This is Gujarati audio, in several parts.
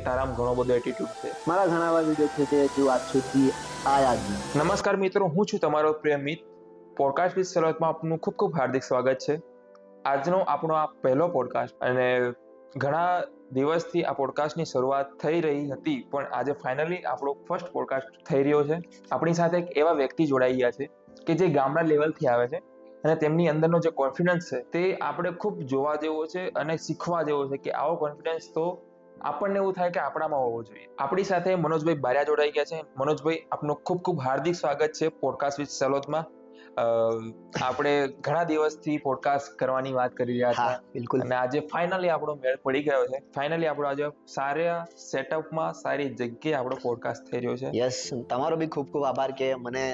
તારામાં ઘણો બધો એટીટ્યુડ છે. મારા ઘણા એવા વિડીયો છે કે જો આજ સુધી આયા જ નહીં. નમસ્કાર મિત્રો, હું છું તમારો પ્રિય મિત. પોડકાસ્ટ વિથ શરૂઆતમાં આપનું ખૂબ ખૂબ હાર્દિક સ્વાગત છે. આજનો આપણો આ પહેલો પોડકાસ્ટ, અને ઘણા દિવસથી આ પોડકાસ્ટની શરૂઆત થઈ રહી હતી, પણ આજે ફાઇનલી આપણો ફર્સ્ટ પોડકાસ્ટ થઈ રહ્યો છે. આપણી સાથે એક એવા વ્યક્તિ જોડાઈ ગયા છે કે જે ગામડા લેવલથી આવે છે, અને તેમની અંદરનો જે કોન્ફિડન્સ છે તે આપણે ખૂબ જોવા જેવો છે અને શીખવા જેવો છે કે આવો કોન્ફિડન્સ તો આપણને એવું થાય કે આપણામાં હોવો જોઈએ. આપણી સાથે મનોજભાઈ બારિયા જોડાઈ ગયા છે. મનોજભાઈ, આપનું ખૂબ ખૂબ હાર્દિક સ્વાગત છે પોડકાસ્ટ વિથ સલોતમાં. આપણે ઘણા દિવસથી પોડકાસ્ટ કરવાની વાત કરી રહ્યા હતા, બિલકુલ. અને આજે ફાઇનલી આપણો મેળ પડી ગયો છે. ફાઇનલી આપણો આજે સારા સેટઅપમાં સારી જગ્યાએ આપણો પોડકાસ્ટ થઈ રહ્યો છે. યસ, તમારો બી ખૂબ ખૂબ આભાર કે મને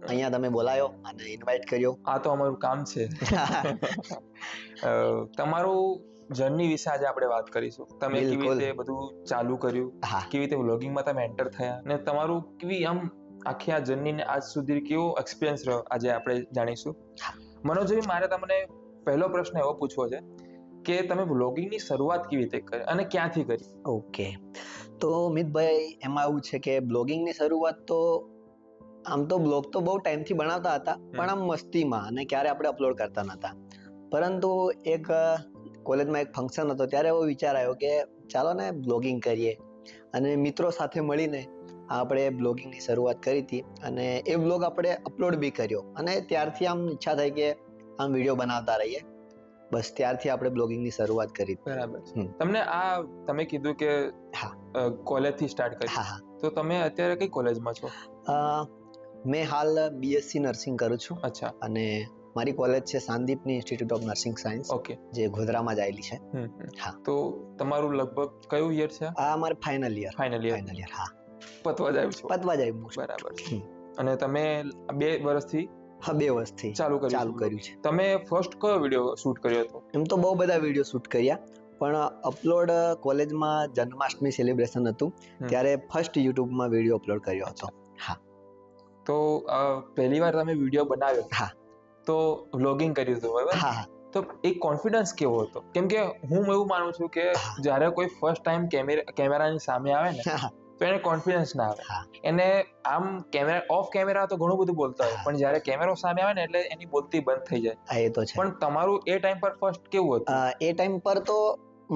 અહીંયા તમે બોલાયો અને ઇન્વાઇટ કર્યો. આ તો અમારું કામ છે. તમારું જર્ની વિશે આજે આપણે વાત કરીશું. તમે કેવી રીતે બધું ચાલુ કર્યું, કેવી રીતે વ્લોગિંગમાં તમે એન્ટર થયા, અને તમારું કેવી આમ આખી આ જર્નીને આજ સુધી કેવો એક્સપિરિયન્સ રહ્યો, આજે આપણે જાણીશું. મનોજભાઈ, મારે તમને પહેલો પ્રશ્ન એવો પૂછવો છે કે તમે વ્લોગિંગની શરૂઆત કેવી રીતે કરી અને ક્યાંથી કરી? ઓકે, તો મિતભાઈ, એમાં એવું છે કે બ્લોગિંગની શરૂઆત તો આમ તો બ્લોગ તો બહુ ટાઈમથી બનાવતા હતા, પણ આમ મસ્તીમાં, અને ક્યારે આપણે અપલોડ કરતા નહોતા. પરંતુ એક કોલેજમાં એક ફંક્શન હતો, ત્યારે એવો વિચાર આવ્યો કે ચાલો ને બ્લોગિંગ કરીએ, અને મિત્રો સાથે મળીને આપણે બ્લોગિંગની શરૂઆત કરી હતી, અને એ બ્લોગ આપણે અપલોડ બી કર્યો, અને ત્યારથી આમ ઈચ્છા થઈ કે આમ વિડીયો બનાવતા રહીએ. બસ ત્યારથી આપણે બ્લોગિંગની શરૂઆત કરી. બરાબર. તમને આ તમે કીધું કે કોલેજથી સ્ટાર્ટ કરી, તો તમે અત્યારે કઈ કોલેજમાં છો? મેં હાલ બીએસસી નર્સિંગ કરું છું. અચ્છા. અને મારી કોલેજ છે Sandipani institute of nursing science. Okay. જે ગોધરામાં જ આવેલી છે. હા. તો તમારું લગભગ કયું યર છે? આ અમારે ફાઇનલ યર. હા. પતવા જ આવ્યું છે. પતવા જ આવ્યું. બરાબર. અને તમે 2 વર્ષથી 2 વર્ષથી ચાલુ કર્યું છે. તમે ફર્સ્ટ કયો વિડીયો શૂટ કર્યો હતો? એમ તો બહુ બધા વિડીયો શૂટ કર્યા, પણ અપલોડ કોલેજમાં જન્માષ્ટમી સેલિબ્રેશન હતું ત્યારે ફર્સ્ટ યુટ્યુબમાં વિડીયો અપલોડ કર્યો હતો. હા. તો પહેલી વાર તમે વિડીયો બનાવ્યો, હા, તો વ્લોગિંગ કર્યું હતું, બરાબર? હા. તો એક કોન્ફિડન્સ કેવો હતો? કેમ કે હું એવું માનું છું કે જ્યારે કોઈ ફર્સ્ટ ટાઈમ કેમેરાની સામે આવે ને, તો એને કોન્ફિડન્સ ના આવે. એને આમ ઓફ કેમેરા તો ઘણું બધું બોલતા હોય, પણ જ્યારે કેમેરો સામે આવે ને એટલે એની બોલતી બંધ થઈ જાય. એ તો છે. પણ તમારું એ ટાઈમ પર ફર્સ્ટ કેવું હતું? એ ટાઈમ પર તો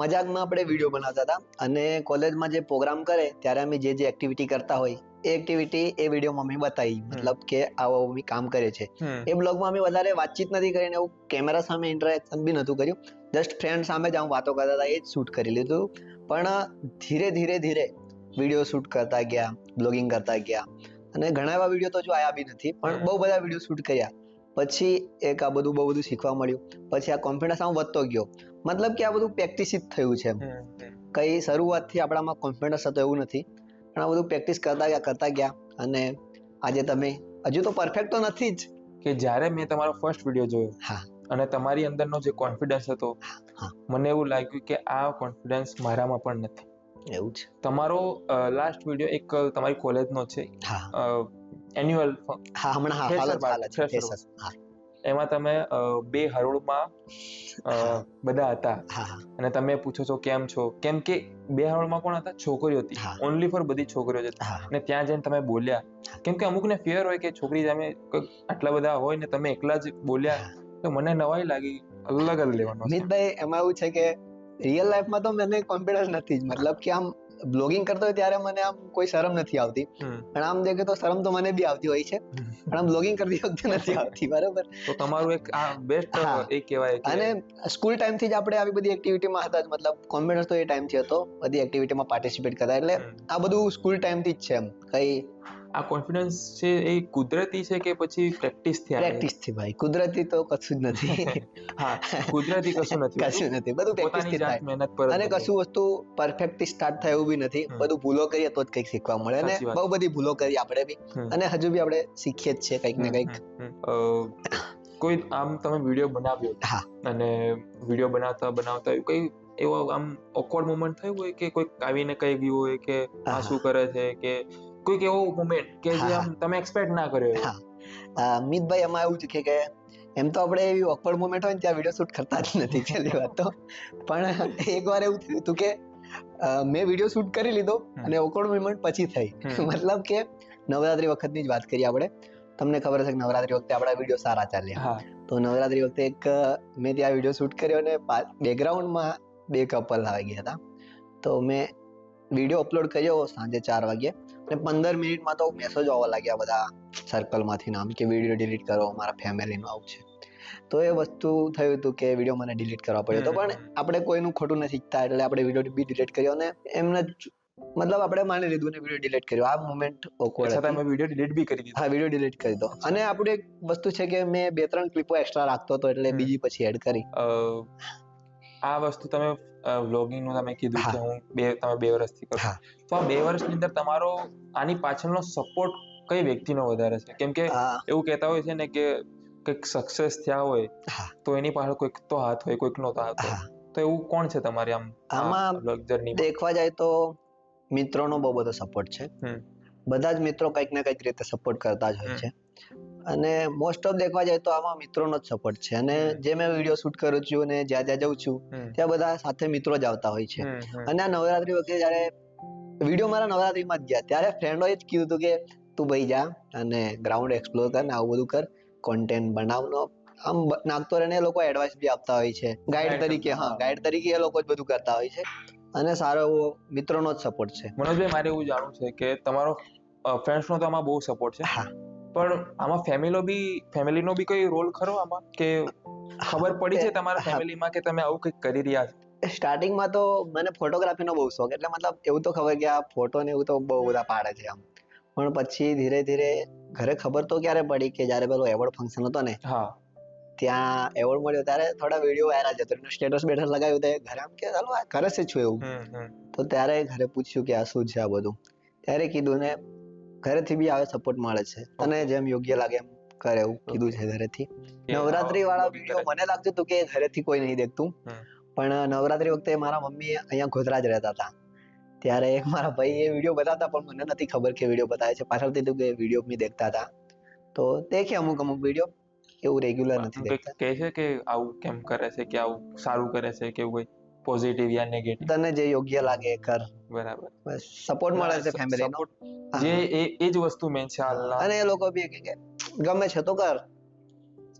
મજાકમાં આપણે વિડીયો બનાવતા હતા, અને કોલેજમાં જે પ્રોગ્રામ કરે ત્યારે અમે જે એક્ટિવિટી કરતા હોય એ એક્ટિવિટી એ વિડીયોમાં અમે બતાવી, મતલબ કે આવો અમે કામ કરે છે. એ બ્લોગમાં અમે વધારે વાતચીત નથી કરીને એવું કેમેરા સામે ઇન્ટરેક્શન બી નહોતું કર્યું, જસ્ટ ફ્રેન્ડ સામે જ આમ વાતો કરતા હતા, એ જ શૂટ કરી લીધું. પણ ધીરે વિડીયો શૂટ કરતા ગયા, બ્લોગિંગ કરતા ગયા, અને ઘણા એવા વિડીયો તો જો આયા બી નથી, પણ બહુ બધા વિડીયો શૂટ કર્યા. પછી એક આ બધું બહુ બધું શીખવા મળ્યું. પછી આ કોન્ફિડન્સ આમ વધતો ગયો, મતલબ કે આ બધું પ્રેક્ટિસ જ થયું છે. કઈ શરૂઆતથી આપણામાં કોન્ફિડન્સ હતો એવું નથી, પણ આ બધું પ્રેક્ટિસ કરતા ગયા, અને આજે તમે હજુ તો પરફેક્ટ તો નથી જ. કે જ્યારે મેં તમારો ફર્સ્ટ વિડીયો જોયો, અને તમારી અંદરનો જે કોન્ફિડન્સ હતો, મને એવું લાગ્યું કે આ કોન્ફિડન્સ મારામાં પણ નથી. એવું છે. તમારો લાસ્ટ વિડીયો એક તમારી કોલેજનો છે, એન્યુઅલ, એમાં તમે 2 હરોળમાં બધા હતા, અને તમે પૂછો છો કેમ છો, કેમ કે 2 હરોળમાં કોણ હતા? છોકરીઓ હતી, ઓનલી ફોર બધી છોકરીઓ હતી. અને ત્યાં જઈને તમે બોલ્યા, કેમ કે અમુકને ફિયર હોય કે છોકરી સામે આટલા બધા હોય ને તમે એકલા જ બોલ્યા, તો મને નવાઈ લાગી. અલગ જ લેવાનો. મિતભાઈ, એમાં એવું છે કે રિયલ લાઈફમાં તો મને કોન્ફિડન્સ નથી જ, મતલબ કે આમ બ્લોગિંગ કરતો હોય ત્યારે મને આમ કોઈ શરમ નથી આવતી, પણ આમ દેખે તો શરમ તો મને બી આવતી હોય છે, પણ આમ બ્લોગિંગ કરતી વખતે નથી આવતી. બરાબર. તો તમારું એક આ બેસ્ટ એ કહેવાય. અને સ્કૂલ ટાઈમથી જ આપણે આવી બધી એક્ટિવિટીમાં હતા, મતલબ કોન્ફિડન્સ તો એ ટાઈમથી હતો, બધી એક્ટિવિટીમાં પાર્ટિસિપેટ કરતા, એટલે આ બધું સ્કૂલ ટાઈમથી જ છે. એમ કઈ આ કોન્ફિડન્સ છે એ કુદરતી છે કે પછી પ્રેક્ટિસથી આવે? પ્રેક્ટિસથી ભાઈ, કુદરતી તો કશું જ નથી. હા, કુદરતી કશું નથી, બધું પ્રેક્ટિસથી થાય. મહેનત પર. અને કશું વસ્તુ પરફેક્ટથી સ્ટાર્ટ થાય એવું બી નથી, બધું ભૂલો કરીએ તો જ કંઈક શીખવા મળે, અને બહુ બધી ભૂલો કરી આપણે બી, અને હજુ બી આપણે શીખીએ જ છે કંઈક ને કંઈક. કોઈ આમ તમે વિડીયો બનાવ્યો, અને વિડીયો બનાવતા કઈ એવો આમ ઓકવર્ડ મોમેન્ટ થયું હોય કે કોઈ આવીને કહી ગયું હોય કે આ શું કરે છે, કે કોઈક એવો મોમેન્ટ કે જે આમ તમે એક્સપેક્ટ ના કર્યો? મિતભાઈ, એમાં એવું છે કે એમ તો આપણે એવી ઓકવર્ડ મોમેન્ટ હોય ને ત્યાં વિડીયો શૂટ કરતા જ નથી, છેલ્લી વાત તો. પણ એક વાર એવું થયું હતું કે મેં વિડીયો શૂટ કરી લીધો અને ઓકવર્ડ મોમેન્ટ પછી થઈ. મતલબ કે નવરાત્રી વખતની જ વાત કરીએ આપણે. તમને ખબર હશે કે નવરાત્રી વખતે આપણા વિડીયો સારા ચાલ્યા. તો નવરાત્રી વખતે એક મેં ત્યાં વિડીયો શૂટ કર્યો અને બેકગ્રાઉન્ડમાં 2 કપલ આવી ગયા હતા. તો મેં વિડીયો અપલોડ કર્યો સાંજે 4 વાગે અને 15 મિનિટમાં તો મેસેજ આવવા લાગ્યા બધા સર્કલમાંથી નામ કે વિડીયો ડિલીટ કરો, મારા ફેમિલીનું આવું છે. તો એ વસ્તુ થયું હતું કે વિડીયો મને ડિલીટ કરવા પડ્યો હતો. પણ આપણે કોઈનું ખોટું નથી ઈચ્છતા એટલે આપણે વિડીયો બી ડિલીટ કર્યો અને એમને મતલબ આપણે માની લીધું ને વિડીયો ડિલીટ કર્યો. આ મોમેન્ટ ઓકવર્ડ હતી. તમે વિડીયો ડિલીટ બી કરી દીધો? હા, વિડીયો ડિલીટ કરી દીધો. અને આપણે એક વસ્તુ છે કે મેં 2-3 ક્લિપો એક્સ્ટ્રા રાખતો હતો એટલે બીજી પછી એડ કરી. આ વસ્તુ તમે વ્લોગિંગ નું તમે કીધું કે તમે 2 વર્ષથી કરો, તો આ 2 વર્ષની અંદર તમારો આની પાછળનો સપોર્ટ કઈ વ્યક્તિનો વધારે છે? કેમ કે એવું કહેતા હોય છે ને કે કંઈક સક્સેસ થયા હોય તો એની પાછળ કોઈક તો હાથ હોય, કોઈકનો તો હાથ હોય. તો એવું કોણ છે તમારી આમાં જર્ની? દેખવા જાય તો મિત્રોનો બહુ બધો સપોર્ટ છે. બધા જ મિત્રો કંઈક ને કંઈક રીતે સપોર્ટ કરતા જ હોય છે. અને મોસ્ટ ઓફ દેખવા જાય તો આમાં મિત્રોનો જ સપોર્ટ છે. અને જે મેં વિડીયો શૂટ કરું છું અને જ્યાં જ્યાં જઉં છું ત્યાં બધા સાથે મિત્રો જ આવતા હોય છે. અને આ નવરાત્રી વખતે જયારે વિડીયો મારા નવરાત્રીમાં જ ગયા ત્યારે ફ્રેન્ડોએ જ કીધું હતું કે તું ભાઈ જા અને ગ્રાઉન્ડ એક્સપ્લોર કર ને આવું બધું કર, કોન્ટેન્ટ બનાવનો આમ નાખતો રહે. એ લોકો એડવાઇસ બી આપતા હોય છે ગાઈડ તરીકે. ગાઈડ તરીકે એ લોકો જ બધું કરતા હોય છે. અને સારો એવો મિત્રોનો જ સપોર્ટ છે. મનોજભાઈ, મારે એવું જાણવું છે કે તમારો ફ્રેન્ડ્સનો તો આમાં બહુ સપોર્ટ છે, પણ આમાં ફેમિલીનો બી કોઈ રોલ ખરો આમાં? કે ખબર પડી છે તમારા ફેમિલીમાં કે તમે આવું કંઈક કરી રહ્યા છો? સ્ટાર્ટિંગમાં તો મને ફોટોગ્રાફીનો બહુ શોખ, એટલે મતલબ એવું તો ખબર કે આ ફોટો ને એવું તો બહુ બધા પાડે છે આમ. પણ પછી ધીરે ધીરે ઘરે ખબર તો ક્યારે પડી કે જયારે પેલો એવોર્ડ ફંક્શન હતો ને ત્યાં એવોર્ડ મળ્યો ત્યારે થોડા વિડીયો વાયરલ જતો, સ્ટેટસ બેટસ લગાવ્યું તો ઘરે આમ કે ચાલો આ કરે છે છું એવું. તો ત્યારે ઘરે પૂછ્યું કે આ શું છે આ બધું. ત્યારે કીધું ને ઘરેથી બી આવે સપોર્ટ મળે છે. તને જેમ યોગ્ય લાગે એમ કરે એવું કીધું છે ઘરેથી. નવરાત્રી વાળા વિડીયો મને લાગતું હતું કે ઘરેથી કોઈ નહીં દેખતું, પણ નવરાત્રી વખતે મારા મમ્મી અહીંયા ગોધરા જ રહેતા હતા. ત્યારે એક મારા ભાઈ એ વિડીયો બતાવતા પણ મને નથી ખબર કે વિડીયો બતાવે છે. પાછળથી તો કે વિડીયો બી દેખતા હતા. તો દેખે અમુક વિડીયો, એવું રેગ્યુલર નથી દેખતા. કહે છે કે આવું કેમ કરે છે, કે આવું સારું કરે છે, કે કોઈ પોઝિટિવ યા નેગેટિવ? તને જે યોગ્ય લાગે કર. બરાબર. બસ સપોર્ટ મળે છે ફેમિલીનો. જે એ જ વસ્તુ મેન છે હાલના. અને એ લોકો બી કે ગમે છે તો કર.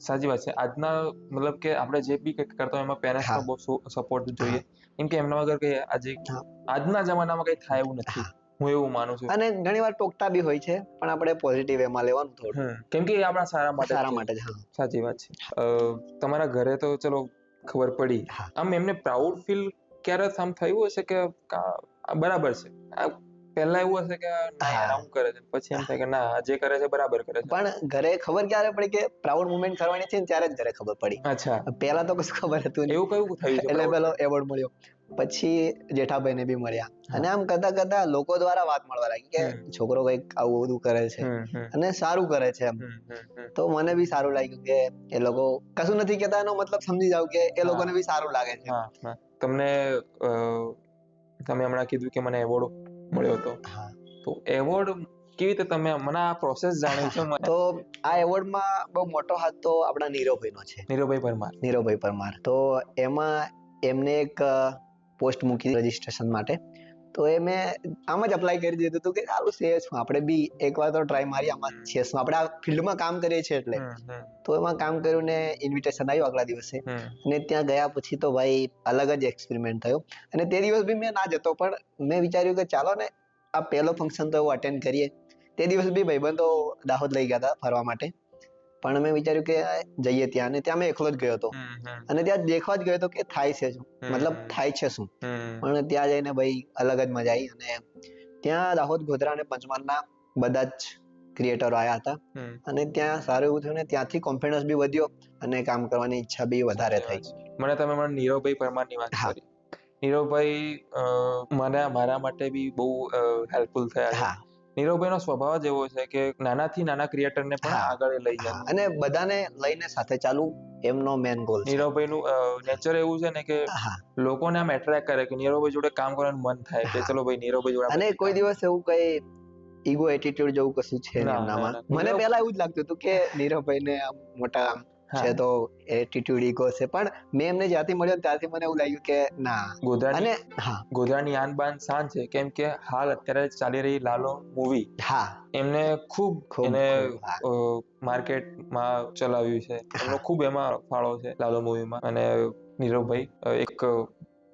સાચી વાત છે. આજના મતલબ કે આપણે જે બી કંઈક કરતા હોય એમાં પેરેન્ટ્સનો બહુ સપોર્ટ જોઈએ. કેમ કે એમના વગર કઈ આજના જમાનામાં કઈ થાય એવું નથી, હું એવું માનું છું. અને ઘણીવાર ટોકતા બી હોય છે, પણ આપણે પોઝિટિવ વેમાં લેવાનું થોડું. કેમ કે એ આપણા સારા માટે જ. સાચી વાત છે. તમારા ઘરે તો ચલો ખબર પડી, આમ એમને પ્રાઉડ ફીલ ક્યારે આમ થયું હશે કે બરાબર છે? પહેલા એવું હશે કે ના હું કરે છે, પછી એમ થાય કે ના જે કરે છે બરાબર કરે છે. પણ ઘરે ખબર ક્યારે પડી કે પ્રાઉડ મુમેન્ટ કરવાની છે ને ત્યારે જ ઘરે ખબર પડી. અચ્છા. પહેલા તો કશું ખબર હતું નહીં. એવું કયું થયું છે? એટલે પેલો એવોર્ડ મળ્યો, પછી જેઠાભાઈને બી મળ્યા. અને આમ કરતા કરતા લોકો દ્વારા વાત મળવા લાગી કે છોકરો કંઈક આવું બધું કરે છે અને સારું કરે છે એમ. તો મને બી સારું લાગ્યું કે એ લોકો કશું નથી કહેતા, એનો મતલબ સમજી જાવ કે એ લોકોને બી સારું લાગે છે. તમને તમે હમણાં કીધું કે મને એવોર્ડ મળ્યો હતો, તો એવોર્ડ કેવી રીતે તમે મને આ પ્રોસેસ જાણવી છે? તો આ એવોર્ડમાં બહુ મોટો હાથ તો આપણા નીરવભાઈનો છે. નીરવભાઈ પરમાર. તો એમાં એમને એક પોસ્ટ મૂકી રજીસ્ટ્રેશન માટે. તો એ મેં આમ જ અપ્લાય કરી દીધું હતું કે સારું છે શું, આપણે બી એકવાર તો ટ્રાય મારી, આમાં છે શું, આપણે આ ફિલ્ડમાં કામ કરીએ છીએ એટલે. તો એમાં કામ કર્યું ને ઇન્વિટેશન આવ્યું આગલા દિવસે. અને ત્યાં ગયા પછી તો ભાઈ અલગ જ એક્સપેરિમેન્ટ થયો. અને તે દિવસ બી મેં ના જતો, પણ મેં વિચાર્યું કે ચાલો ને આ પહેલો ફંક્શન તો અટેન્ડ કરીએ. તે દિવસ બી ભાઈબંધો દાહોદ લઈ ગયા હતા ફરવા માટે, પણ મેં વિચાર્યું કે જઈએ ત્યાં. અને ત્યાં મેં એકલો જ ગયો હતો અને ત્યાં દેખવા જ ગયો હતો કે થાય છે શું, મતલબ થાય છે શું. પણ ત્યાં જઈને ભાઈ અલગ જ મજા આવી. અને ત્યાં દાહોદ, ગોધરા અને પંચમહાલના બધા જ ક્રિએટરો આવ્યા હતા. અને ત્યાં સારું એવું થયું ને ત્યાંથી કોન્ફિડન્સ બી વધ્યો અને કામ કરવાની ઈચ્છા બી વધારે થઈ. તમે નીરવભાઈ પરમારની વાત કરી. નીરવભાઈ મારા માટે બી બહુ હેલ્પફુલ થયા છે. નીરવભાઈનો સ્વભાવ જ એવો છે કે નાનાથી નાના ક્રિએટરને પણ આગળ લઈ જાય અને બધાને લઈને સાથે ચાલવું એમનો મેન ગોલ છે. નીરવભાઈનું નેચર એવું છે ને કે લોકોને આમ એટ્રેક્ટ કરે કે નીરવભાઈ જોડે કામ કરવાનું મન થાય કે ચલો ભાઈ નીરવભાઈ જોડે. અને કોઈ દિવસ એવું કઈ ઈગો એટીટ્યુડ જેવું કશું છે નહીં એમનામાં. મને પહેલા એવું જ લાગતું હતું કે નીરવભાઈને આમ મોટા છે તો એટીટ્યુડ ઈગો છે, પણ મેં એમને જ્યાંથી મળ્યો ત્યારથી મને એવું લાગ્યું કે ના. ગોધરાની અને હા ગોધરાની આન બાન શાન છે, કેમ કે હાલ અત્યારે ચાલી રહી લાલો મૂવી હા એમને ખૂબ ખૂબ એને ખૂબ હા માર્કેટમાં ચલાવ્યું છે. એમનો હા ખૂબ એમાં ફાળો છે લાલો મૂવીમાં. અને નીરવભાઈ એક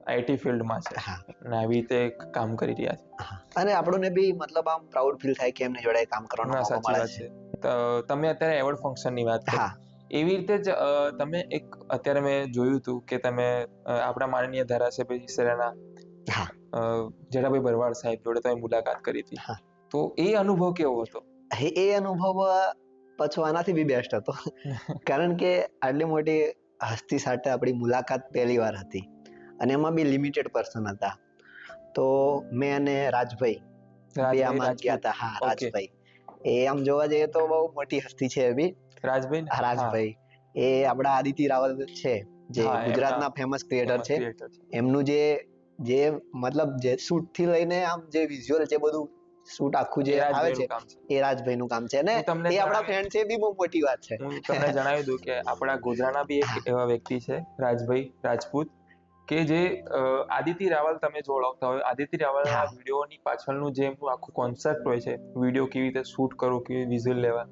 આઈટી ફિલ્ડમાં છે હા અને આવી રીતે કામ કરી રહ્યા છે. હા. અને આપણને બી મતલબ આમ પ્રાઉડ ફીલ થાય કે એમની જોડે કામ કરવાનો ના, મોકો સાચી મળે વાત છે. છે. તમે અત્યારે એવોર્ડ ફંક્શનની વાત કરી. હા એવી રીતે જ તમે એક અત્યારે મેં જોયું હતું કે તમે આપણા માનનીય ધારાસભ્ય શ્રીના હા જેઠાભાઈ ભરવાડ સાહેબ જોડે તમે મુલાકાત કરી હતી. હા. તો એ અનુભવ કેવો હતો? એ અનુભવ પાછો આનાથી બી બેસ્ટ હતો. કારણ કે આટલી મોટી હસ્તી સાથે આપણી મુલાકાત પહેલી વાર હતી અને એમાં બી લિમિટેડ પર્સન હતા. તો મેં અને રાજભાઈ બે રાજભાઈ આમાં ગયા રાજપૂત. હતા. હા ઓકે. રાજભાઈ, એ આમ જોવા જઈએ તો બહુ મોટી હસ્તી છે એ બી. રાજભાઈ ને? હા રાજભાઈ એ આપણા આદિત્ય રાવલ છે, જે હા, એમના ગુજરાતના ફેમસ ક્રિએટર ફેમસ છે. ક્રિએટર છે. એમનું જે મતલબ જે શૂટ થી લઈને આમ જે વિઝ્યુઅલ જે બધું શૂટ આખું જે એ આવે રાજભાઈનું છે કામ છે. એ રાજભાઈ નું કામ છે. અને હું તમને એ આપણા જણાવી ફ્રેન્ડ છે, એ બી બહુ મોટી વાત છે. હું તમને જણાવી દઉં કે આપણા ગોધરાના બી એક હા એવા વ્યક્તિ છે રાજભાઈ રાજપૂત, કે જે આદિત્ય રાવલ તમે જો ઓળખતા હોય, આદિત્ય રાવલના હા વિડીયોની પાછળનું જે એમનું આખું કોન્સેપ્ટ હોય છે, વિડીયો કેવી રીતે શૂટ કરવો, કેવી વિઝ્યુઅલ લેવા,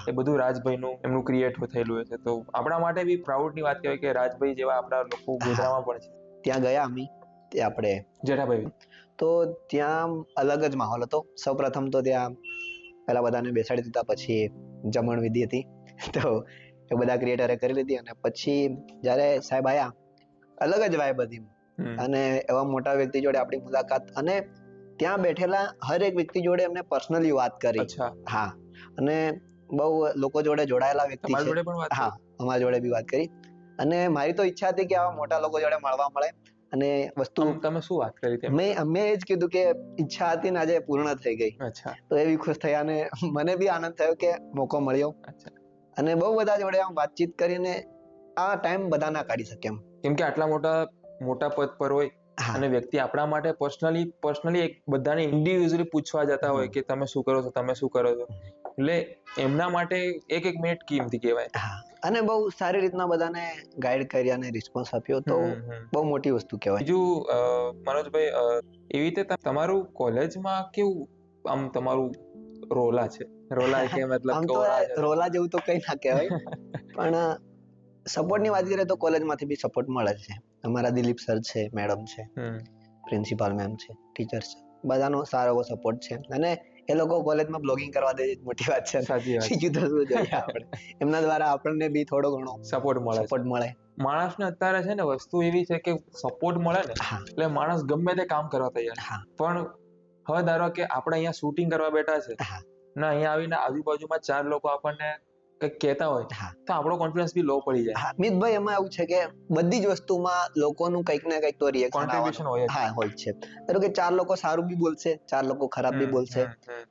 એ બધું રાજભાઈનું એમનું ક્રિએટ થયેલું હોય છે. તો આપણા માટે બી પ્રાઉડની વાત કહેવાય કે રાજભાઈ જેવા આપણા લોકો હા ગોધરામાં પણ છે. ત્યાં ગયા અમે તે આપણે, જેઠાભાઈ. તો ત્યાં અલગ જ માહોલ હતો. સૌપ્રથમ તો ત્યાં પેલા બધાને બેસાડી દીધા, પછી જમણ વિધિ હતી. તો એ બધા ક્રિએટરે કરી લીધી અને પછી જ્યારે સાહેબ આયા, અલગ જ વાઇબ હતી. અને એવા મોટા વ્યક્તિ જોડે આપણી મુલાકાત, અને ત્યાં બેઠેલા હર એક વ્યક્તિ જોડે એમને પર્સનલી વાત કરી. અચ્છા. હા, અને બહુ લોકો જોડે જોડાયેલા વ્યક્તિ તમારી છે. જોડે પણ વાત હા, કરી? અમારા જોડે બી વાત કરી. અને મારી તો ઈચ્છા હતી કે આવા મોટા લોકો જોડે મળવા મળે. અને વસ્તુ તમે શું વાત કરી તેમની જોડે? મેં એ જ કીધું કે ઈચ્છા હતી ને આજે પૂર્ણ થઈ ગઈ. અચ્છા. તો એ બી ખુશ થયા અને મને બી આનંદ થયો કે મોકો મળ્યો. અચ્છા. અને બહુ બધા જોડે આમ વાતચીત કરીને આ ટાઈમ બધા ના કાઢી શકે એમ. કેમ કે આટલા મોટા પદ પર હોય હા અને વ્યક્તિ આપણા માટે પર્સનલી એક બધાને ઇન્ડિવિજ્યુઅલી પૂછવા જતા હોય કે તમે શું કરો છો, તમે શું કરો છો, એટલે એમના માટે એક એક મિનિટ કિંમતી કહેવાય. હા, અને બહુ સારી રીતના બધાને ગાઈડ કર્યા અને રિસ્પોન્સ આપ્યો, તો બહુ મોટી વસ્તુ કહેવાય. બીજું મનોજભાઈ, એવી રીતે તમારું કોલેજમાં કેવું આમ તમારું રોલા છે? રોલા કે મતલબ આમ કે તો ઓરા છે રોલા તમારું? જેવું તો કઈ ના કહેવાય, પણ સપોર્ટ ની વાત કરીએ તો કોલેજમાંથી બી સપોર્ટ મળે છે. અમારા દિલીપ સર છે, મેડમ છે, પ્રિન્સિપાલ મેમ છે, ટીચર્સ છે, બધાનો સારો એવો સપોર્ટ છે. અને એ લોકો કોલેજમાં બ્લોગિંગ કરવા દે, મોટી વાત છે. સાચી વાત. બીજું તો શું જોઈએ આપણે, એમના દ્વારા આપણને બી થોડો ઘણો સપોર્ટ મળે. માણસને અત્યારે છે ને વસ્તુ એવી છે કે સપોર્ટ મળે ને હા એટલે માણસ ગમે તે કામ કરવા તૈયાર. હા પણ હવે ધારો કે આપણે અહીંયા શૂટિંગ કરવા બેઠા છે હા ને અહીંયા આવીને આજુબાજુમાં 4 લોકો આપણને કંઈક કહેતા હોય હા તો આપણો કોન્ફિડન્સ બી લો પડી જાય. હા, મિતભાઈ એમાં એવું છે કે બધી જ વસ્તુમાં લોકોનું કંઈક ને કંઈક તો રિએક્શન આવવાનું. કોન્ટ્રીબ્યુશન હોય જ. હા, હોય છે. ધારો કે 4 લોકો સારું બી બોલશે, 4 લોકો ખરાબ બી બોલશે,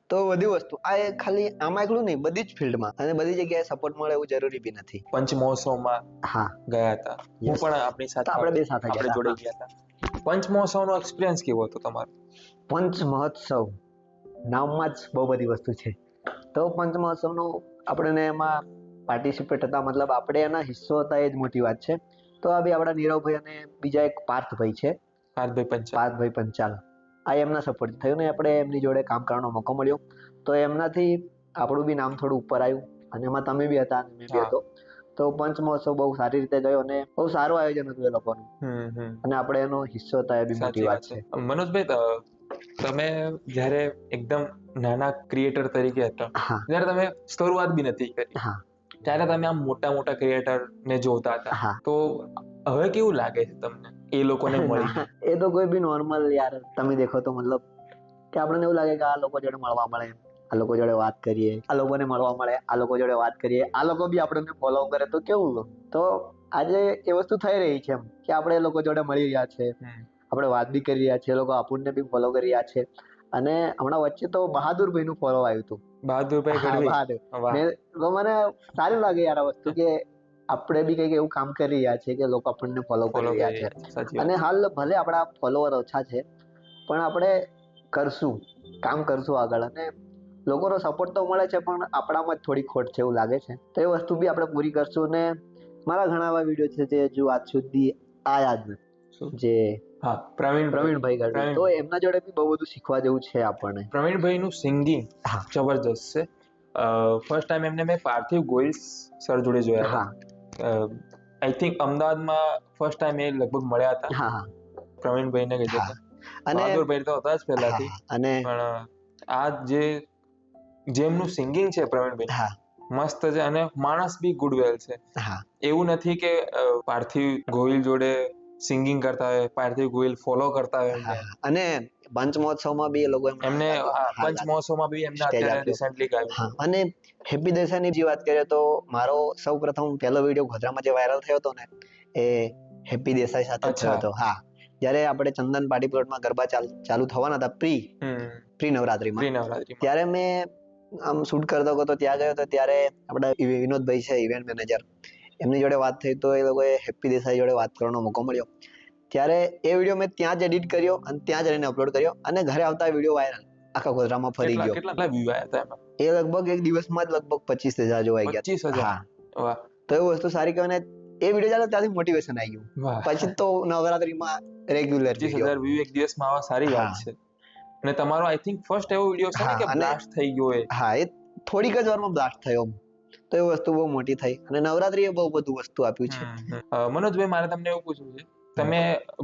તો બધી વસ્તુ આ ખાલી આમાં એકલું નહીં, બધી જ ફિલ્ડમાં અને બધી જગ્યાએ સપોર્ટ મળે એવું જરૂરી બી નથી. પંચમહોત્સવમાં હા ગયા હતા, હું યસ, પણ આપણી તો સાથે આપણે બે સાથે આપણે ગયા જોડે હતા. ગયા હતા. પંચમહોત્સવનો એક્સપિરિયન્સ કેવો હતો તમારો? પંચ મહોત્સવ નામમાં જ બહુ બધી વસ્તુ છે. તો પંચ મહોત્સવનું આપણને એમાં પાર્ટિસિપેટ હતા, મતલબ આપણે એના હિસ્સો હતા, એ જ મોટી વાત છે. તો આ બી આપણા નીરવભાઈ અને બીજા એક પાર્થભાઈ છે, પાર્થભાઈ પંચાલ. પાર્થભાઈ પંચાલ, આ એમના સપોર્ટ થયું ને આપણે એમની જોડે કામ કરવાનો મોકો મળ્યો. તો એમનાથી આપણું બી નામ થોડું ઉપર આવ્યું, અને એમાં તમે બી હતા અને મેં બી હતો. તો પંચ મહોત્સવ બહુ સારી રીતે ગયો અને બહુ સારું આયોજન હતું એ લોકોનું, અને આપણે એનો હિસ્સો હતા, એ બી મોટી સાચી વાત વાત છે. છે. મનોજભાઈ, તમે જ્યારે એકદમ નાના ક્રિએટર તરીકે હતા, હા ત્યારે તમે શરૂઆત બી નથી કરી, હા ત્યારે તમે આમ મોટા મોટા ક્રિએટર ને જોતા હતા, હા તો હવે કેવું લાગે છે તમને એ લોકોને મળીને? ના, એ તો કોઈ બી નોર્મલ યાર તમે દેખો તો મતલબ કે આપણને એવું લાગે કે આ લોકો જોડે મળવા મળે, આ લોકો જોડે વાત કરીએ, આ લોકોને મળવા મળે, આ લોકો જોડે વાત કરીએ, આ લોકો બી આપણને ફોલો કરે, તો કેવું. તો આજે એ વસ્તુ થઈ રહી છે એમ કે આપણે એ લોકો જોડે મળી રહ્યા છે, આપણે વાત બી કરી રહ્યા છીએ, એ લોકો આપણને બી ફોલો કરી રહ્યા છે. અને હમણાં વચ્ચે તો બહાદુરભાઈ નું ફોલો આવ્યું હતું. બહાદુરભાઈ હા, ગઢવી. બહાદુર. વાહ. મને સારું લાગે યાર આ વસ્તુ કે આપણે બી કંઈક એવું કામ કરી રહ્યા છીએ કે લોકો આપણને ફોલો કરી રહ્યા છે. સાચી અને વાત. હાલ ભલે આપણા ફોલોવર ઓછા છે, પણ આપણે કરશું, કામ કરશું આગળ, અને લોકોનો સપોર્ટ તો મળે છે, પણ આપણામાં જ થોડી ખોટ છે એવું લાગે છે. તો એ વસ્તુ બી આપણે પૂરી કરશું, અને મારા ઘણા એવા વિડીયો છે જે હજુ આજ સુધી આયા જ નથી. જે હા, પ્રવીણભાઈ ગઢવી, તો એમના જોડે બી બહુ બધું શીખવા જેવું છે આપણને. પ્રવીણભાઈનું સિંગિંગ હા. જબરજસ્ત છે. ફર્સ્ટ ટાઈમ એમને મેં પાર્થિવ ગોહિલ સર જોડે જોયા હા. આઈ થિંક અમદાવાદમાં ફર્સ્ટ ટાઈમ એ લગભગ મળ્યા હતા. હા. પ્રવીણભાઈને કીધું હા. હતા. બહાદુરભાઈ તો હતા જ પહેલાથી. અને પણ આ જેમનું સિંગિંગ છે પ્રવીણભાઈ, હા. મસ્ત છે અને માણસ બી ગુડવેલ છે. હા. એવું નથી કે પાર્થિવ ગોહિલ જોડે સિંગિંગ કરતા હોય, પાર્થિવ ગોહિલ ફોલો કરતા હોય એમને. અને પંચમહોત્સવમાં બી એ લોકો એમને પંચમહોત્સવમાં બી એમને અત્યારે રિસેન્ટલી ગાયું. હા. અને હેપી દેસાઈની જે વાત કરીએ તો મારો સૌપ્રથમ પહેલો વિડીયો ગોધરામાં જે વાયરલ થયો હતો ને, એ હેપી દેસાઈ સાથે થયો હતો. હા, જ્યારે આપણે ચંદન પાર્ટી પ્લોટમાં ગરબા ચાલુ થવાના હતા પ્રી નવરાત્રીમાં, ત્યારે મેં આમ શૂટ કરતો હતો, ત્યાં ગયો હતો. ત્યારે આપણા વિનોદભાઈ છે ઇવેન્ટ મેનેજર, એમની જોડે વાત થઈ તો એ લોકોએ હેપી દેસાઈ જોડે વાત કરવાનો મોકો મળ્યો. ત્યારે એ વિડીયો મેં ત્યાં જ એડિટ કર્યો અને ત્યાં જ એને અપલોડ કર્યો અને ઘરે આવતા વિડીયો વાયરલ આખા ગોધરામાં ફરી ગયો. કેટલા વ્યૂ આવ્યા હતા એમાં? એ લગભગ એક દિવસમાં જ લગભગ 25,000 જોવા ગયા. 25,000? હા. તો એ વસ્તુ સારી કહેવાય ને. એ વિડીયો ચાલે ત્યાંથી મોટિવેશન આવી ગયું. પછી તો નવરાત્રીમાં રેગ્યુલર 25,000 વ્યૂ એક દિવસમાં આવા સારી વાત છે. અને તમારો આઈ થિંક ફર્સ્ટ એવો વિડીયો છે ને કે બ્લાસ્ટ થઈ ગયો એ. હા, એ થોડીક જ વારમાં બ્લાસ્ટ થયો. તો એ વસ્તુ બહુ મોટી થઈ અને નવરાત્રીએ બહુ બધું વસ્તુ આપ્યું છે. મનોજભાઈ, મારે તમને એવું પૂછવું છે, તમે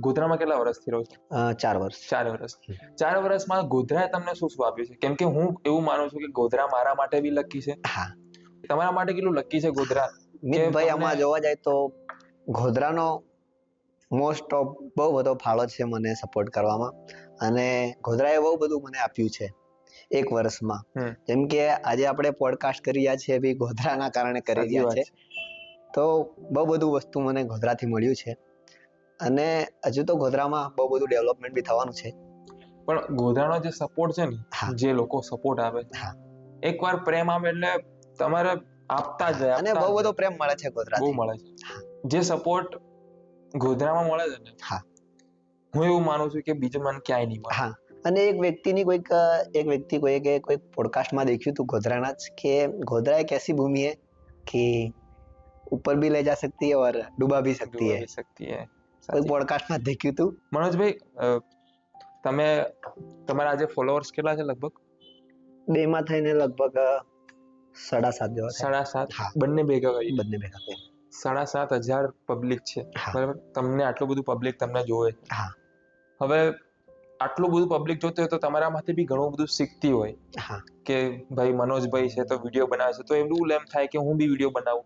ગોધરામાં કેટલા વર્ષથી રહો છો? 4 વર્ષ. 4 વર્ષ. 4 વર્ષમાં ગોધરાએ તમને શું શું આપ્યું છે? કેમ કે હું એવું માનું છું કે ગોધરા મારા માટે બી લકી છે. હા. તમારા માટે કેટલું લકી છે ગોધરા? મિતભાઈ, આમાં જોવા જાય તો ગોધરાનો મોસ્ટ ઓફ બહુ બધો ફાળો છે મને સપોર્ટ કરવામાં. અને ગોધરાએ બહુ બધું મને આપ્યું છે એક વર્ષમાં. જેમ કે આજે આપણે પોડકાસ્ટ કરી રહ્યા છીએ બી ગોધરાના કારણે કરી રહ્યા છે. તો બહુ બધું વસ્તુ મને ગોધરાથી મળ્યું છે અને હજુ તો ગોધરામાં બહુ બધું ડેવલપમેન્ટ બી થવાનું છે. પણ ગોધરાનો જે સપોર્ટ છે ને, જે લોકો સપોર્ટ આપે, એકવાર પ્રેમ આવે એટલે તમારે આપતા જાય. અને બહુ બધો પ્રેમ મળે છે ગોધરાથી. બહુ મળે છે. જે સપોર્ટ ગોધરામાં મળે છે ને, હું એવું માનું છું કે બીજે મને ક્યાંય નહીં મળે. અને એક વ્યક્તિ કોઈ પોડકાસ્ટમાં દેખ્યું હતું ગોધરાના જ, કે ગોધરા એક ऐसी भूमि है कि ऊपर भी ले जा सकती है और डुबा भी सकती है. કોઈ પોડકાસ્ટમાં દેખ્યું હતું. મનોજભાઈ, તમે તમારા આજે ફોલોઅર્સ કેટલા છે લગભગ? 2 માં થઈને લગભગ 7.5 જેવા. 7.5? બંને ભેગા કરી? બંને ભેગા કરી 7,500 પબ્લિક છે, બરાબર? તમને આટલું બધું પબ્લિક તમને જોવે. હવે આટલું બધું પબ્લિક જોતું હોય તો તમારામાંથી બી ઘણું બધું શીખતી હોય કે ભાઈ મનોજભાઈ છે તો વિડીયો બનાવે છે, તો એવું એમ થાય કે હું બી વિડીયો બનાવું,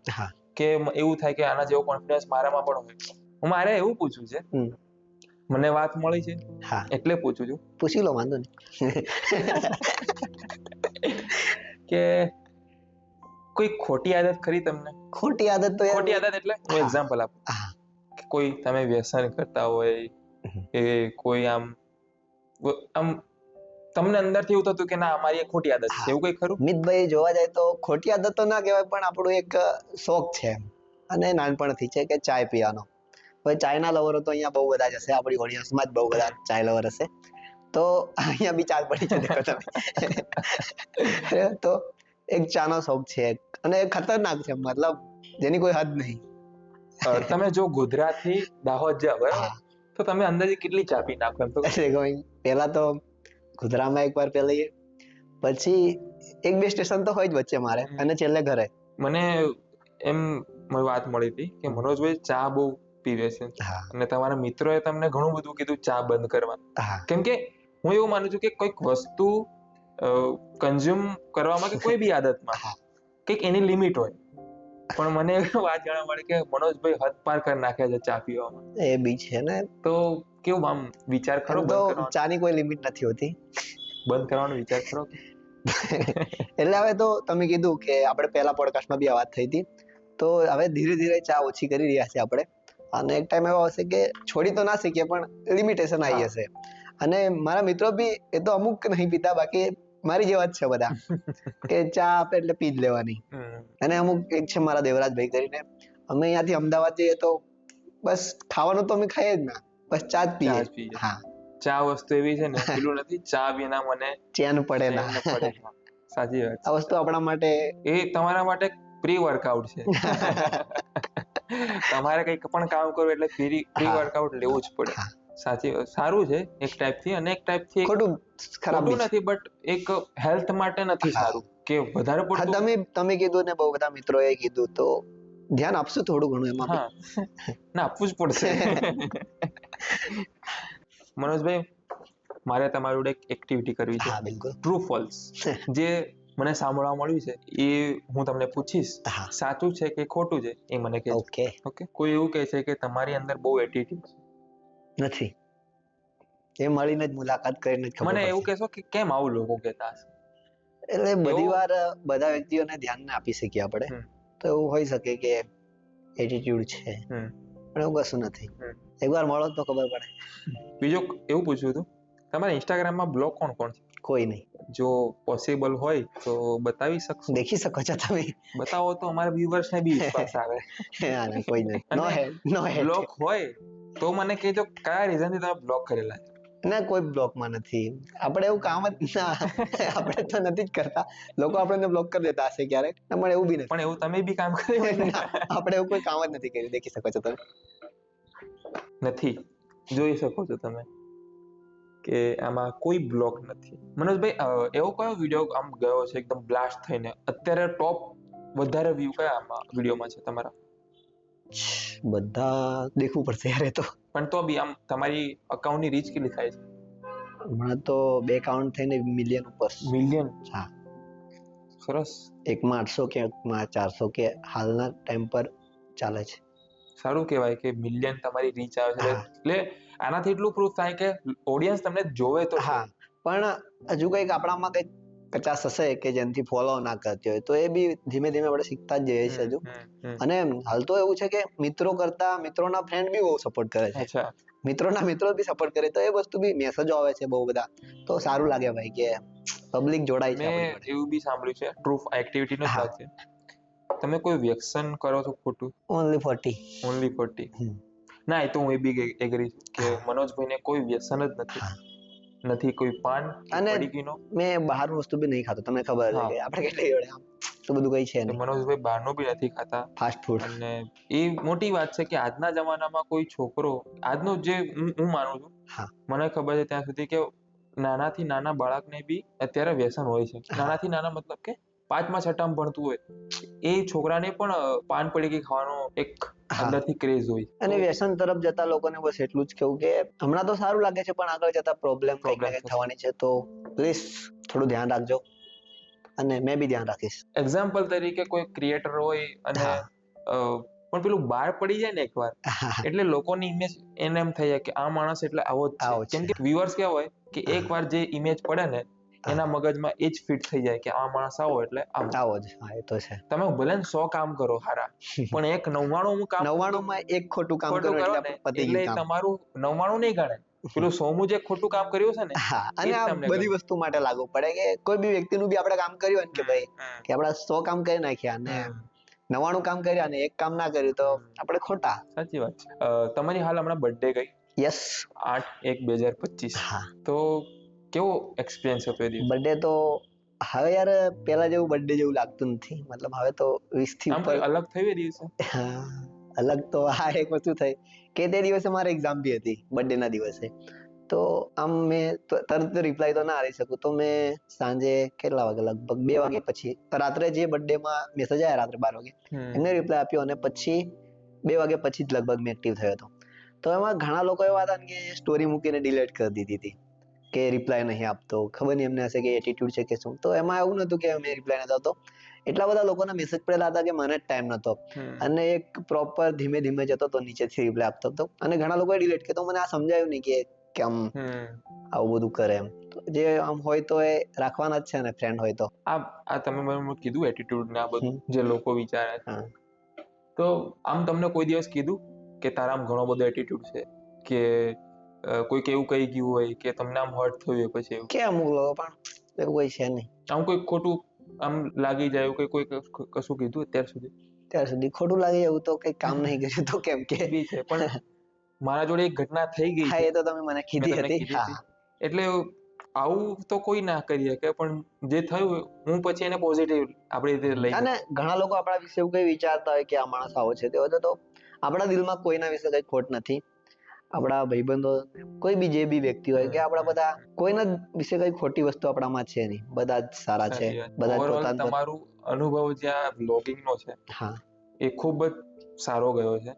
કે એવું થાય કે આના જેવો કોન્ફિડન્સ મારામાં પણ હોય. મારે એવું પૂછવું છે, મને વાત મળી છે એટલે પૂછું છું. પૂછી લો, વાંધો નહીં. કે કોઈ ખોટી આદત ખરી તમને? ખોટી આદત તો ખોટી આદત એટલે હું એક્ઝામ્પલ આપું કે કોઈ તમે વ્યસન કરતા હોય કે કોઈ આમ તમને અંદરથી એવું થતું કે ના અમારી એક ખોટી આદત છે, એવું કઈ ખરું? મિતભાઈ, જોવા જાય તો ખોટી આદત તો ના કહેવાય, પણ આપણું એક શોખ છે અને નાનપણથી છે કે ચાય પીવાનો. હવે ચાયના લવરો તો અહીંયા બહુ બધા જ હશે, આપણી ઓડિયન્સમાં જ બહુ બધા ચાય લવર હશે. તો અહીંયા બી ચાલ પડી છે, દેખો તમે. તો એક ચાનો શોખ છે અને ખતરનાક છે, મતલબ જેની કોઈ હદ નહીં. તમે જો ગોધરાથી દાહોદ જાવ, બરાબર, તો તમે અંદાજે કેટલી ચા પી નાખો? એમ તો પહેલા તો ગોધરામાં એકવાર પેલી, પછી 1-2 સ્ટેશન તો હોય જ વચ્ચે મારે, અને છેલ્લે ઘરે. મને એમ વાત મળી હતી કે મનોજભાઈ ચા બહુ પીવે છે અને તમારા મિત્રોએ તમને ઘણું બધું કીધું ચા બંધ કરવા. કેમ કે હું એવું માનું છું કે કોઈક વસ્તુ કન્ઝ્યુમ કરવામાં કે કોઈ બી આદતમાં કંઈક એની લિમિટ હોય. પણ મને વાત જાણવા મળી કે મનોજભાઈ હદ પાર કરી નાખે છે ચા પીવામાં. એ બી છે ને. તો કેવું આમ વિચાર ખરો? તો ચાની કોઈ લિમિટ નથી હોતી. બંધ કરવાનો વિચાર ખરો? એટલે હવે તો તમે કીધું કે આપણે પહેલા પોડકાસ્ટમાં બી આ વાત થઈ હતી, તો હવે ધીરે ધીરે ચા ઓછી કરી રહ્યા છે આપણે. અને એક ટાઈમ એવો આવશે કે છોડી તો ના શકીએ, પણ લિમિટેશન આવી હશે. અને મારા મિત્રો બી એ તો અમુક નહીં પીતા, બાકી મારી જેવા જ છે બધા, કે ચા આપે એટલે પી જ લેવાની. અને અમુક એક છે મારા દેવરાજભાઈ કરીને, અમે અહીંયાથી અમદાવાદ જઈએ તો બસ ખાવાનું તો અમે ખાઈએ જ ના, બસ ચા જ પીએ. ચા વસ્તુ એવી છે ને, પેલું નથી, ચા વિના મને ચેન પડે ના. સાચી વાત. આ વસ્તુ આપણા માટે, એ તમારા માટે પ્રી વર્કઆઉટ છે. તમારે કંઈક પણ કામ કરવું એટલે પ્રી હા વર્કઆઉટ લેવું જ પડે. હા સાચી સારું છે એક ટાઈપથી, અને એક ટાઈપથી ખોટું ખરાબ બી ખોટું છે. નથી, બટ એક હેલ્થ માટે નથી હા સારું કે વધારે હા પડતું. તમે કીધું ને બહુ બધા મિત્રોએ કીધું, તો ધ્યાન આપશું થોડું ઘણું એમાં બી. હા, ના આપવું જ પડશે. મનોજભાઈ, મારે તમારી જોડે એક એક્ટિવિટી કરવી છે, હા બિલકુલ. True false. જે મને સાંભળવા મળ્યું છે એ હું તમને પૂછીશ, હા સાચું છે કે ખોટું છે એ મને કહેજો. ઓકે. ઓકે. કોઈ એવું કહે છે કે તમારી અંદર બહુ એટીટ્યુડ છે. નથી, એ મળીને જ મુલાકાત કરીને જ ખબર મને એવું પડશે. કહેશો કે કેમ આવું લોકો કહેતા હશે? એટલે બધી એવું વાર બધા વ્યક્તિઓને ધ્યાન ના આપી શકીએ આપણે, હમ, તો એવું હોઈ શકે કે એટીટ્યુડ છે, હમ, પણ એવું કશું નથી. હમ. એકવાર મળો તો ખબર પડે. બીજું એવું પૂછ્યું હતું, તમારા ઇન્સ્ટાગ્રામમાં બ્લોગ કોણ કોણ છે? કોઈ નહીં. જો પોસિબલ હોય તો બતાવી શકશો? દેખી શકો છો તમે. બતાવો તો અમારા વ્યુઅર્સ ને બી વિશ્વાસ આવે. ના ના કોઈ નથી. નો અને હેડ નો હેડ. બ્લોક હોય તો મને કહેજો કયા રીઝન થી તમે બ્લોક કરેલા છે. ના કોઈ બ્લોકમાં નથી, આપણે એવું કામ જ ના, આપણે તો નથી જ કરતા. લોકો આપણને બ્લોક કરી દેતા હશે ક્યારેક, પણ એવું બી પણ નથી. એવું તમે બી કામ કર્યું હોય ના, ને. આપણે એવું કોઈ કામ જ નથી કર્યું, દેખી શકો છો તમે. નથી, જોઈ શકો છો તમે કે આમાં કોઈ બ્લોક નથી. મનોજભાઈ, એવો કયો વિડીયો આમ ગયો છે એકદમ બ્લાસ્ટ થઈને, અત્યારે ટોપ વધારે વ્યૂ કયા આમાં વિડીયોમાં છે તમારા? બધા દેખવું પડશે યાર એ તો. પણ તો બી આમ તમારી અકાઉન્ટની રીચ કેટલી થાય છે? હમણાં તો 2 કાઉન્ટ થઈને મિલિયન ઉપર. મિલિયન. હા. સરસ. એકમાં 800 કે એકમાં 400 કે હાલના ટાઈમ પર ચાલે છે. સારું કહેવાય કે મિલિયન તમારી રીચ આવે છે. હા એટલે આનાથી એટલું પ્રૂફ થાય કે ઓડિયન્સ તમને જોવે તો છે. હા, પણ હજુ કંઈક આપણામાં કંઈક કચાશ હશે કે જેનાથી ફોલો ના કરતી હોય, તો એ બી ધીમે ધીમે આપણે શીખતા જ જઈએ છીએ હજુ. અને હાલ તો એવું છે કે મિત્રો કરતા મિત્રોના ફ્રેન્ડ બી બહુ સપોર્ટ કરે છે. અચ્છા. મિત્રોના મિત્રો બી સપોર્ટ કરે, તો એ વસ્તુ બી મેસેજો આવે છે બહુ બધા, તો સારું લાગે ભાઈ કે પબ્લિક જોડાય છે આપણી મેં જોડે. એવું બી સાંભળ્યું છે, ટ્રૂફ એક્ટિવિટીનો જ હા. ભાગ છે. તમે કોઈ વ્યસન કરો છો ખોટું? ઓનલી 40. ઓનલી 40. હમ. ના, એ તો હું એ બી એગ્રી છું કે હા મનોજભાઈને કોઈ વ્યસન જ નથી. હા. નથી કોઈ પાન કે અને પડીકીનો. મેં બહારનું વસ્તુ બી નહીં ખાતો, તમને ખબર છે હા, કે આપણે કેટલી જોડે આમ તો બધું કઈ છે કે નહીં. મનોજભાઈ બહારનું બી નથી ખાતા. Fast food. અને એ મોટી વાત છે કે આજના જમાનામાં કોઈ છોકરો, આજનો જે હું માનું છું, હા મને ખબર છે ત્યાં સુધી, કે નાનાથી નાના બાળકને બી અત્યારે વ્યસન હોય છે. હા નાનાથી નાના મતલબ કે 5મા 6મામાં ભણતું હોય, એ છોકરાને પણ પાન પડીકી ખાવાનો એક હા. અંદરથી ક્રેઝ હોય. અને તો વ્યસન તરફ જતા લોકોને બસ એટલું જ કેવું કે હમણાં તો સારું લાગે છે, પણ આગળ જતા પ્રોબ્લેમ કંઈક ના પ્રોબ્લેમ કંઈક થશે. થવાની છે, તો પ્લીઝ થોડું ધ્યાન રાખજો, અને મેં બી ધ્યાન રાખીશ. એક્ઝામ્પલ તરીકે કોઈ ક્રિએટર હોય અને હા પણ પેલું બહાર પડી જાય ને એકવાર, હા, એટલે લોકોની ઇમેજ એને એમ થઈ જાય કે આ માણસ એટલે આવો જ છે. આવો કેમ છે. કે વ્યુઅર્સ કેવા હોય કે હા એકવાર જે ઇમેજ પડે ને, હા, એના મગજમાં એ જ ફિટ થઈ જાય કે આ માણસ આવો એટલે આવો. આવો જ. હા એ તો છે. તમે ભલે 100 કામ કરો હારા, પણ એક 99મું કામ 99માં એક ખોટું કામ ખોટું કરો કરો એટલે ને, પતી એટલે ગયું કામ. તમારું 99 નહીં ગણે. પેલું 100મું જે ખોટું કામ કર્યું છે ને, હા, એ અને જ આ તમને બધી ગણે. વસ્તુ માટે લાગુ પડે કે કોઈ બી વ્યક્તિનું બી આપણે કામ કર્યું હોય ને કે ભાઈ કે આપણા 100 કામ કરી નાખ્યા અને 99 કામ કર્યા અને એક કામ ના કર્યું, તો આપણે ખોટા. સાચી વાત છે. તમારી હાલ હમણાં બર્થડે ગઈ, યસ. 8/1/2025. હા, તો કેવો એક્સપિરિયન્સ હતો એ દિવસ? બર્થડે તો હવે યાર પેલા જેવું બર્થડે જેવું લાગતું નથી. મતલબ હવે તો 20 થી આમ ઉપર. કોઈ અલગ થયું એ દિવસે? હા, અલગ તો આ એક વસ્તુ થઈ કે તે દિવસે મારે એક્ઝામ બી હતી બર્થડે ના દિવસે. તો આમ મેં તરત રિપ્લાય તો ના આપી શકું, તો મેં સાંજે કેટલા વાગે, લગભગ 2 વાગે પછી, રાત્રે જે બર્થડે માં મેસેજ આવ્યા રાત્રે 12 વાગે, એમને રિપ્લાય આપ્યો, અને પછી 2 વાગે પછી જ લગભગ મેં એક્ટિવ થયો હતો. તો એમાં ઘણા લોકો એવા હતા કે સ્ટોરી મૂકીને ડિલીટ કરી દીધી હતી કે રિપ્લાય નહીં આપતો, ખબર નહીં એમને હશે કે એટીટ્યુડ છે કે શું. તો એમાં એવું નતું કે મેં રિપ્લાય નતો આપતો, એટલા બધા લોકોના મેસેજ પડેલા હતા કે મને ટાઈમ નતો, અને એક પ્રોપર ધીમે ધીમે જતો તો નીચેથી રિપ્લાય આપતો હતો, અને ઘણા લોકોએ ડિલીટ કર્યો. તો મને આ સમજાયું નહીં કે કેમ આવું બધું કરે એમ. તો જે આમ હોય તો એ રાખવાના જ છે ને, ફ્રેન્ડ હોય તો. આ તમે મને કીધું એટીટ્યુડ ને આ બધું જે લોકો વિચારે છે, હા. તો આમ તમને કોઈ દિવસ કીધું કે તારામાં ઘણો બધો એટીટ્યુડ છે, કે કોઈક એવું કહી ગયું હોય કે તમને આમ હર્ટ થયું હોય પછી એવું? કે અમુક લોકો, પણ એવું કોઈ છે નહીં. આમ કોઈ ખોટું આમ લાગી જાય એવું કોઈ કશું કીધું અત્યાર સુધી? ત્યાર સુધી ખોટું લાગે એવું તો કઈ કામ નહીં કર્યું તો કેમ કે. એ બી છે, પણ મારા જોડે એક ઘટના થઈ ગઈ હા, છે, એ તો તમે મને મેં કીધી તમને હતી. કીધી હા હતી. એટલે આવું તો કોઈ ના કરી શકે, પણ જે થયું હું પછી એને પોઝિટિવ આપણી રીતે લઈ અને શકું. ઘણા લોકો આપણા વિશે એવું કઈ વિચારતા હોય કે આ માણસ આવો છે તેવો છે, તો આપણા દિલમાં કોઈના વિશે કઈ ખોટ નથી. આપણા ભાઈબંધો, કોઈ બી જે બી વ્યક્તિ હોય કે આપણા બધા કોઈના વિશે કઈ ખોટી વસ્તુ આપણામાં છે નહીં, બધા જ સારા છે, બધા જ ઓવરઓલ પોતાનું તમારું અનુભવ જે આ બ્લોગિંગ નો છે હા એ ખૂબ જ સારો ગયો છે.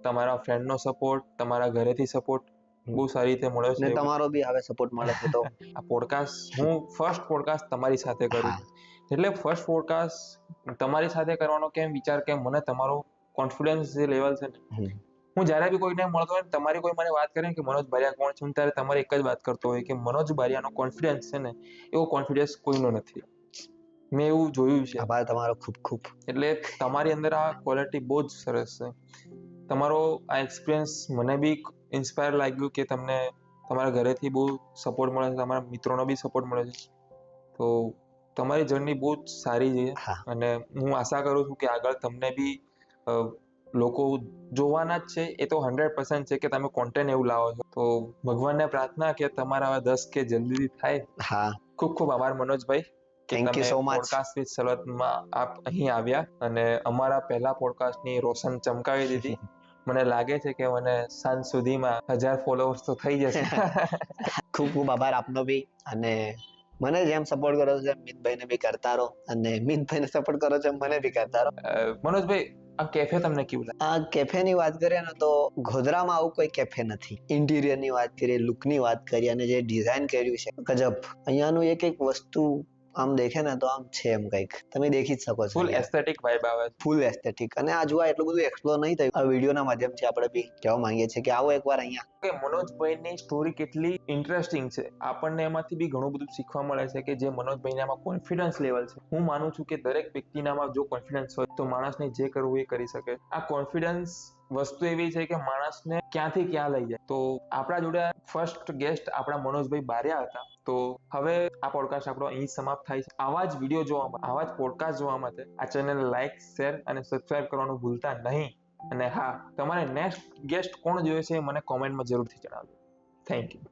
તમારા ફ્રેન્ડ નો સપોર્ટ, તમારા ઘરેથી સપોર્ટ બહુ સારી રીતે મળ્યો ને છે. તમારો બી હવે સપોર્ટ મળે છે તો આ પોડકાસ્ટ હું ફર્સ્ટ પોડકાસ્ટ તમારી સાથે કરું હા છું, એટલે ફર્સ્ટ પોડકાસ્ટ તમારી સાથે કરવાનો કેમ વિચાર કે મને તમારો કોન્ફિડન્સ જે લેવલ છે ને, હું જ્યારે બી કોઈને મળતો હોય તમારી કોઈ મને વાત કરે કે મનોજ બારિયા કોણ છે, હું ત્યારે તમારી એક જ વાત કરતો હોય કે મનોજ બારિયાનો કોન્ફિડન્સ છે ને એવો કોન્ફિડન્સ કોઈનો નથી. મેં એવું જોયું છે. આભાર તમારો ખૂબ ખૂબ. એટલે તમારી અંદર આ ક્વોલિટી બહુ જ સરસ છે. તમારો આ એક્સપિરિયન્સ મને બી ઇન્સ્પાયર લાગ્યું કે તમને તમારા ઘરેથી બહુ સપોર્ટ મળે છે, તમારા મિત્રોનો બી સપોર્ટ મળે છે. તો તમારી જર્ની બહુ જ સારી છે અને હું આશા કરું છું કે આગળ તમને બી લોકો જોવાના જ છે. એ તો 100% છે કે તમે કોન્ટેન્ટ એવું લાવો છો. તો ભગવાનને પ્રાર્થના કે તમારા 10K જલ્દીથી થાય. હા, ખૂબ ખૂબ આભાર મનોજભાઈ કે થેન્ક યુ તમે સો મચ. પોડકાસ્ટ વિથ સલતમાં આપ અહીં આવ્યા અને અમારા પહેલા પોડકાસ્ટની રોશન ચમકાવી દીધી. મને લાગે છે કે મને સાંજ સુધીમાં 1000 ફોલોઅર્સ તો થઈ જશે. ખૂબ ખૂબ આભાર આપનો બી, અને મને જેમ સપોર્ટ કરો છો મિતભાઈને બી કરતા રહો, અને મિતભાઈને સપોર્ટ કરો છો મને બી કરતા રહો. મનોજભાઈ, આ કેફે તમને કેવું લાગે? આ કેફેની વાત કરીએ ને તો ગોધરામાં આવું કોઈ કેફે નથી. ઇન્ટિરિયરની વાત કરીએ, લુકની વાત કરીએ અને જે ડિઝાઇન કર્યું છે ગજબ. અહીંયાનું એક એક વસ્તુ આમ દેખે ને તો આમ છે એમ કંઈક, તમે દેખી જ શકો છો. ફૂલ એસ્થેટિક વાઇબ આવે છે. ફૂલ એસ્થેટિક. અને આ જોવા એટલું બધું એક્સપ્લોર નહીં થયું, આ વિડીયોના માધ્યમથી આપણે બી કહેવા માંગીએ છીએ કે આવો એકવાર અહીંયા. કે મનોજભાઈની સ્ટોરી કેટલી ઇન્ટરેસ્ટિંગ છે. આપણને એમાંથી બી ઘણું બધું શીખવા મળે છે કે જે મનોજભાઈનામાં કોન્ફિડન્સ લેવલ છે. હું માનું છું કે દરેક વ્યક્તિનામાં જો કોન્ફિડન્સ હોય તો માણસને જે કરવું એ કરી શકે. આ કોન્ફિડન્સ વસ્તુ એવી છે કે માણસને ક્યાંથી ક્યાં લઈ જાય. તો આપણા જોડે ફર્સ્ટ ગેસ્ટ આપણા મનોજભાઈ બારિયા હતા. તો હવે આ પોડકાસ્ટ આપણો અહીં સમાપ્ત થાય છે. આવા જ વિડીયો જોવા માટે, આવા જ પોડકાસ્ટ જોવા માટે આ ચેનલ લાઈક, શેર અને સબસ્ક્રાઇબ કરવાનું ભૂલતા નહીં. અને હા, તમારે નેક્સ્ટ ગેસ્ટ કોણ જોઈએ છે મને કોમેન્ટમાં જરૂરથી જણાવજો. Thank you.